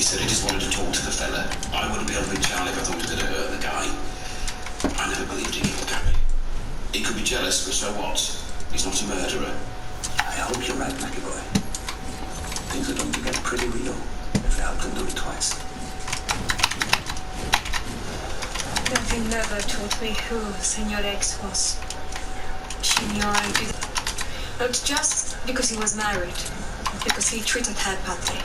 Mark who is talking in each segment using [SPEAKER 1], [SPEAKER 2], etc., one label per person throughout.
[SPEAKER 1] He said he just wanted to talk to the fella. I wouldn't be helping Charlie if I thought he was going to hurt the guy. I never believed he killed Gary. He could be jealous, but so what? He's not a murderer.
[SPEAKER 2] I hope you're right, Mackie boy. Things are going to get pretty real if Val can do it twice.
[SPEAKER 3] Nothing never told me who Senor X was. She knew I did. Not just because he was married, because he treated her badly.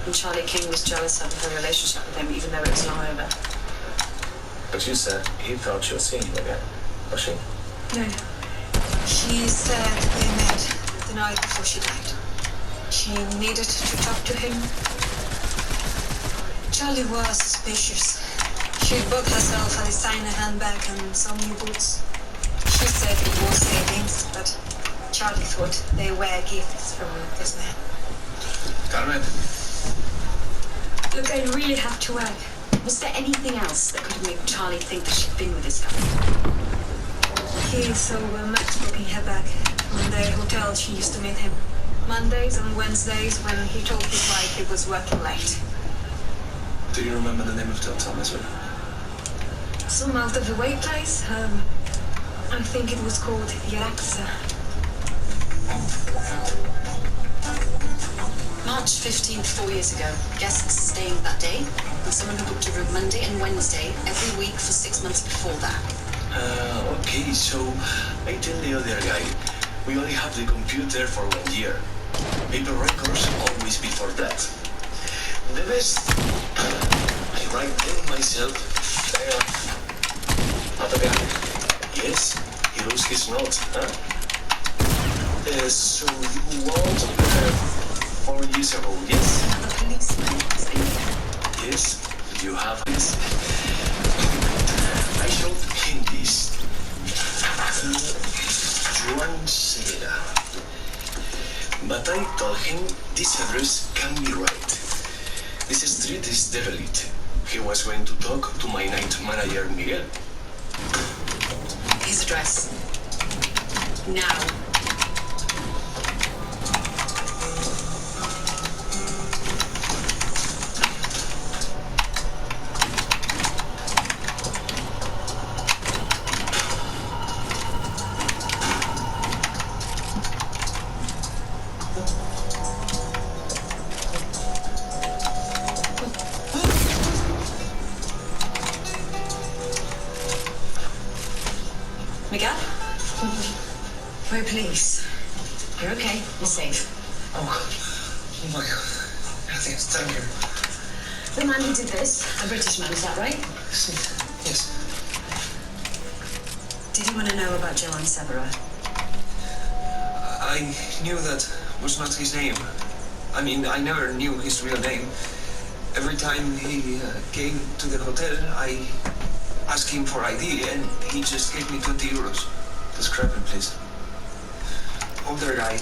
[SPEAKER 3] And Charlie King was jealous of her relationship with him, even though it was long over.
[SPEAKER 4] But you said he thought she was seeing him again, was she?
[SPEAKER 3] No. She said they met the night before she died. She needed to talk to him. Charlie was suspicious. She bought herself a designer handbag and some new boots. She said it was savings, but Charlie thought they were gifts from this man.
[SPEAKER 4] Carmen.
[SPEAKER 3] Look, I really have to work.
[SPEAKER 5] Was there anything else that could have made Charlie think that she'd been with this guy?
[SPEAKER 3] He saw Max booking her back from the hotel she used to meet him. Mondays and Wednesdays when he told his wife he was working late.
[SPEAKER 4] Do you remember the name of the hotel as well?
[SPEAKER 3] Some out of the way place. I think it was called Yaraxa.
[SPEAKER 5] March 15th, 4 years ago. Guests staying that day, and someone who booked a room Monday and Wednesday every week for 6 months before that.
[SPEAKER 4] Okay, so I tell the other guy, we only have the computer for 1 year. Paper records always before that. The best, I write them myself. Not a guy. Yes, he lose his notes, huh? So you want 4 years ago, yes?
[SPEAKER 5] The policeman.
[SPEAKER 4] Yes, you have this. I showed him this. Juan Ceguera. But I told him this address can be right. This street is derelict. He was going to talk to my night manager, Miguel.
[SPEAKER 5] His address. Now. Miguel? We're police. You're okay. You're safe.
[SPEAKER 4] Oh my God. Thanks, thank you.
[SPEAKER 5] The man who did this, a British man, is that right?
[SPEAKER 4] Yes.
[SPEAKER 5] Did you want to know about Joan Severa?
[SPEAKER 4] I knew that was not his name. I mean, I never knew his real name. Every time he came to the hotel, I asked him for ID and he just gave me 20 euros. Describe him, please. Older guy.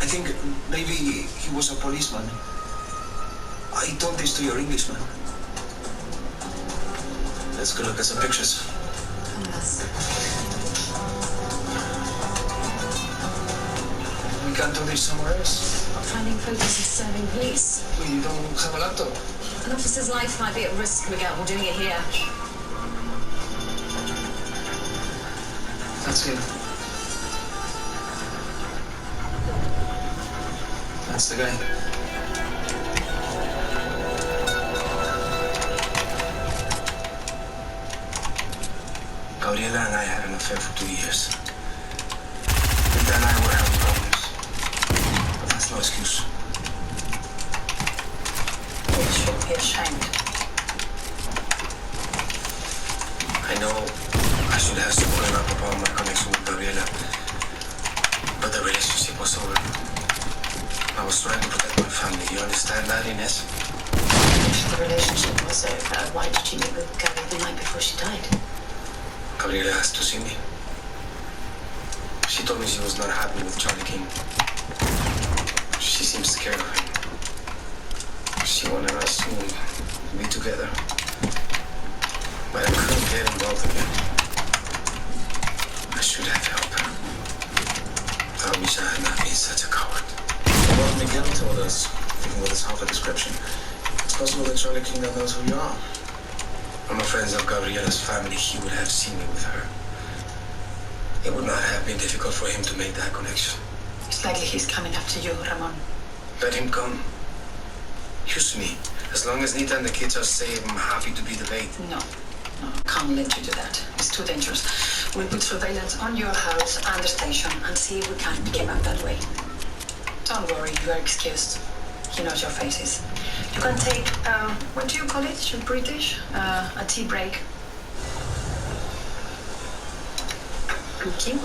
[SPEAKER 4] I think maybe he was a policeman. I told this to your Englishman. Let's go look at some pictures.
[SPEAKER 5] Yes.
[SPEAKER 4] We can't do this somewhere else.
[SPEAKER 5] Finding photos is serving police.
[SPEAKER 4] We don't have a laptop.
[SPEAKER 5] An officer's life might be at risk, Miguel. We're doing it here.
[SPEAKER 4] That's him. That's the guy. Gabriela and I had an affair for 2 years. Rita and I were having problems. But that's no excuse.
[SPEAKER 5] You should be ashamed.
[SPEAKER 4] I know I should have spoken up about my connection with Gabriela. But the relationship was over. I was trying to protect my family. You understand that, Ines?
[SPEAKER 5] If the relationship was over, why did you meet with Gary the night before she died?
[SPEAKER 4] Gabriela has to see me. She told me she was not happy with Charlie King. She seems scared of him. She wanted us to be together. But I couldn't get involved again. I should have helped her. I wish I had not been such a coward. What Miguel told us, even with his half a description, possible that Charlie King knows who you are. I'm a friend of Gabriela's family. He would have seen me with her. It would not have been difficult for him to make that connection.
[SPEAKER 5] It's likely he's coming after you, Ramon.
[SPEAKER 4] Let him come. Use me. As long as Nita and the kids are safe, I'm happy to be the bait.
[SPEAKER 5] No, can't let you do that. It's too dangerous. We'll put surveillance on your house and the station and see if we can pick him up that way. Don't worry, you are excused. He knows your faces. You can take, what do you call it? You're British? A tea break. Thank you.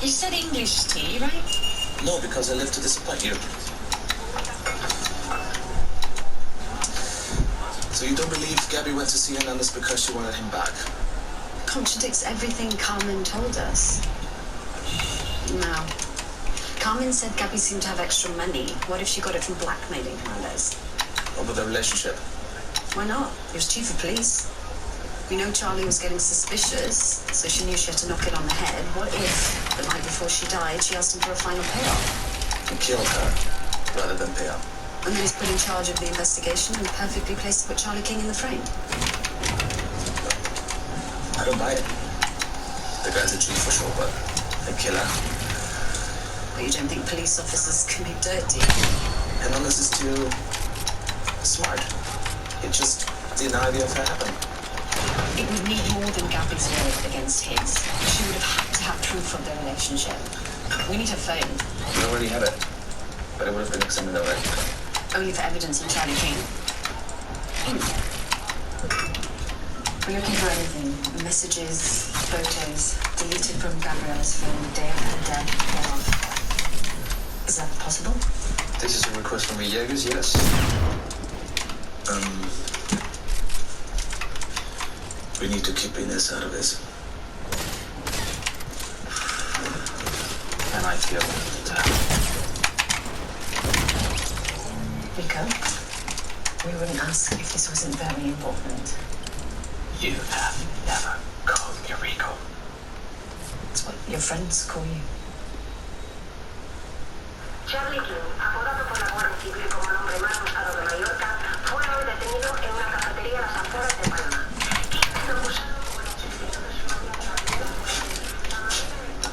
[SPEAKER 5] You said English tea, right?
[SPEAKER 4] No, because I live to disappoint you. So you don't believe Gabby went to see Hernandez because she wanted him back?
[SPEAKER 5] Contradicts everything Carmen told us. No. Carmen said Gabby seemed to have extra money. What if she got it from blackmailing Hernandez?
[SPEAKER 4] Over their relationship?
[SPEAKER 5] Why not? He was chief of police. We know Charlie was getting suspicious, so she knew she had to knock it on the head. What if, the night before she died, she asked him for a final payoff?
[SPEAKER 4] And killed her, rather than pay up.
[SPEAKER 5] And then he's put in charge of the investigation and perfectly placed to put Charlie King in the frame.
[SPEAKER 4] I don't buy it. The guy's a chief for sure, but a killer.
[SPEAKER 5] But you don't think police officers can be dirty?
[SPEAKER 4] Hernandez is too smart. He just denied the affair happened.
[SPEAKER 5] It would need more than Gabby's word against his. She would have had to have proof of their relationship. We need her phone.
[SPEAKER 4] We already have it, but it would have been examined already.
[SPEAKER 5] Only for evidence on Charlie King. We're looking for anything. Messages, photos, deleted from Gabriela's phone the day after the death or after. Is that possible?
[SPEAKER 4] This is a request from Villegas, yes. We need to keep Inez out of this. And I feel
[SPEAKER 5] Rico, we wouldn't ask if this wasn't very important.
[SPEAKER 4] you have never called me Rico.
[SPEAKER 5] It's what your friends call you.
[SPEAKER 6] Charlie King, apodado por la Guardia Civil como el hombre más buscado de Mallorca, fue hoy detenido en una cafetería a las afueras de Palma.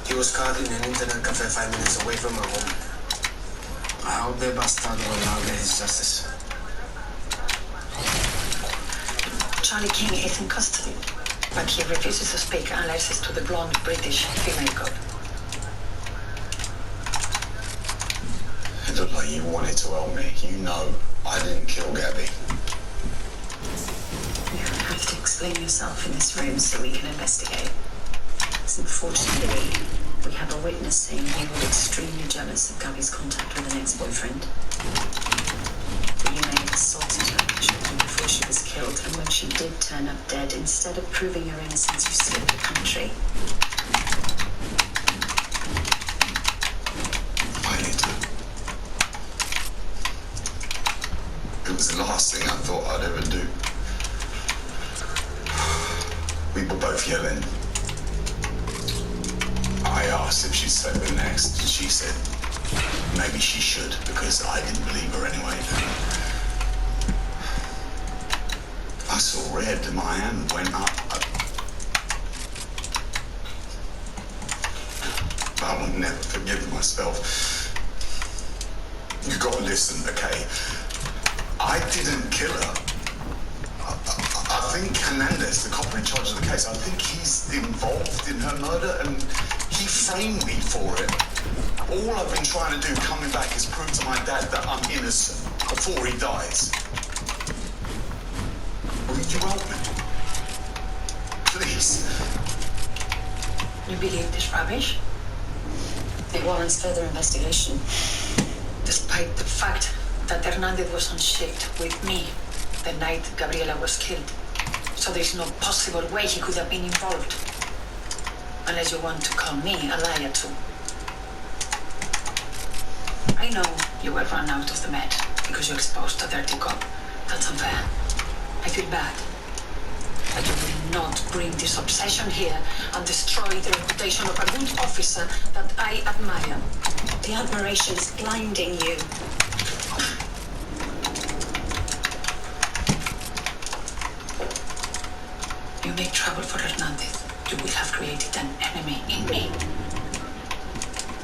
[SPEAKER 4] He was caught in an internet cafe 5 minutes away from my home. I hope the bastardo will now get his justice.
[SPEAKER 5] Charlie King is in custody, but he refuses to speak unless it's to the blonde British female cop.
[SPEAKER 1] It looked like you wanted to help me. You know I didn't kill Gabby.
[SPEAKER 5] You have to explain yourself in this room so we can investigate. So unfortunately, we have a witness saying he was extremely jealous of Gabby's contact with an ex-boyfriend. That you may have assaulted her shortly before she was killed, and when she did turn up dead, instead of proving her innocence, you sued the country.
[SPEAKER 1] I need to. It was the last thing I thought I'd ever do. We were both yelling. I asked if she'd say we're next, and she said maybe she should, because I didn't believe her anyway. I saw red and my hand went up. I will never forgive myself. You gotta listen, okay? I didn't kill her. I think Hernandez, the cop in charge of the case, I think he's involved in her murder, and he framed me for it. All I've been trying to do coming back is prove to my dad that I'm innocent before he dies. Will you help me? Please.
[SPEAKER 5] You believe this rubbish? It warrants further investigation. Despite the fact that Hernandez was on shift with me the night Gabriela was killed. So there's no possible way he could have been involved. Unless you want to call me a liar too. I know you were run out of the Met because you exposed a dirty cop. That's unfair. I feel bad. But you will not bring this obsession here and destroy the reputation of a good officer that I admire.
[SPEAKER 3] The admiration is blinding you.
[SPEAKER 5] You make trouble for Hernandez. You will have created an enemy in me.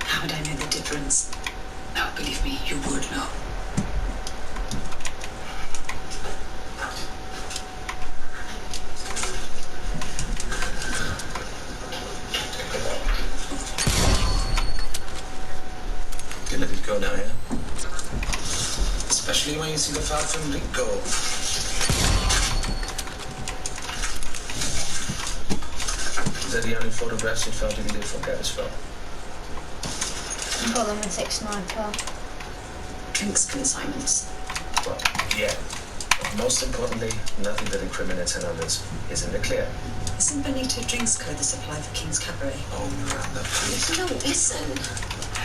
[SPEAKER 3] How would I know the difference?
[SPEAKER 5] No, believe me, you would know.
[SPEAKER 2] You let it go now, yeah? Especially when you see the file from Rico. Is that the only photographs you found deleted from Gabby's phone?
[SPEAKER 7] I've got them in 6-9 car.
[SPEAKER 5] Drinks consignments.
[SPEAKER 2] Well, yeah. But most importantly, nothing that incriminates Hernandez is in the clear.
[SPEAKER 3] Isn't Benito Drinks Code the supply for King's Cabaret?
[SPEAKER 2] Oh, Miranda, please.
[SPEAKER 3] No, listen.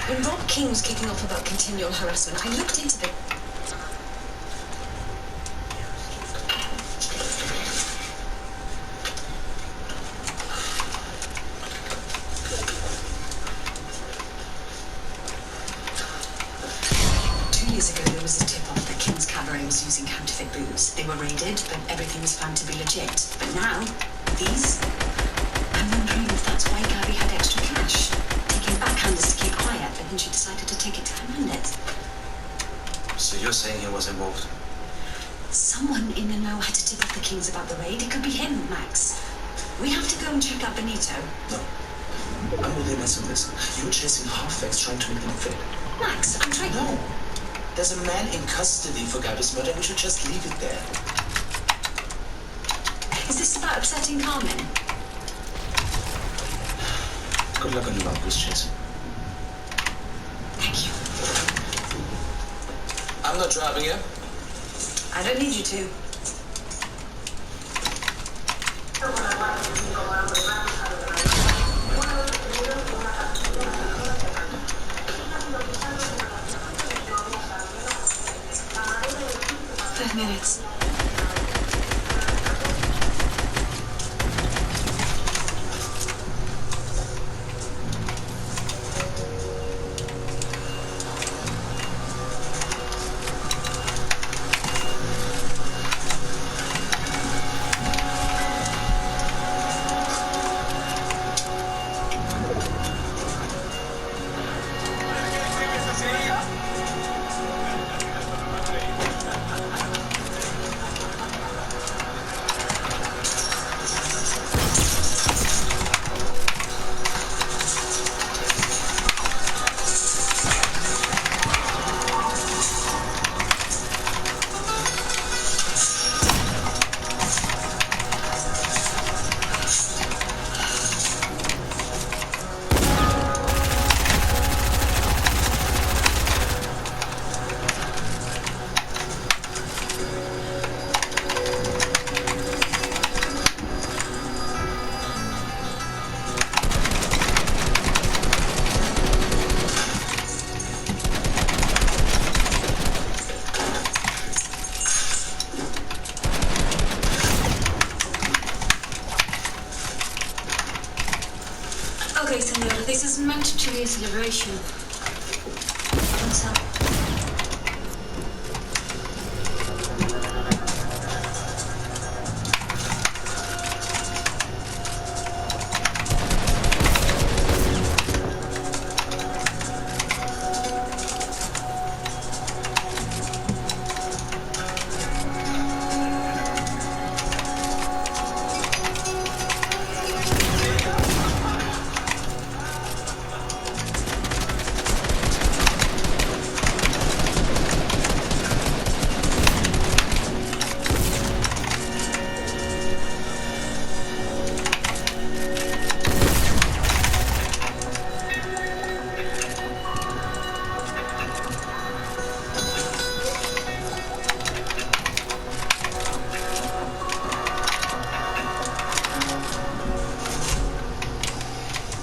[SPEAKER 3] When Rob King was kicking off about continual harassment, I looked into the... There was a tip-off that King's Cabaret was using counterfeit booze. They were raided, but everything was found to be legit. But now, these... I'm wondering if that's why Gabby had extra cash. Taking backhanders to keep quiet, but then she decided to take it to Hernandez.
[SPEAKER 4] So you're saying he was involved?
[SPEAKER 3] Someone in the know had to tip off the Kings about the raid. It could be him, Max. We have to go and check out Benito.
[SPEAKER 2] No. I'm really messing this. You're chasing half-facts trying to make them fit.
[SPEAKER 3] Max, I'm trying...
[SPEAKER 2] No. There's a man in custody for Gabby's murder. We should just leave it there.
[SPEAKER 3] Is this about upsetting Carmen?
[SPEAKER 2] Good luck on your long goose chase.
[SPEAKER 3] Thank you.
[SPEAKER 2] I'm not driving you.
[SPEAKER 3] I don't need you to. Minutes. Okay, senora, this is meant to be a celebration. What's up?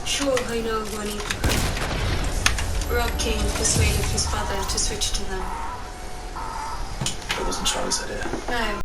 [SPEAKER 3] Sure, I know, Juanita. Rob King persuaded his father to switch to them.
[SPEAKER 2] It wasn't Charlie's idea.
[SPEAKER 3] No.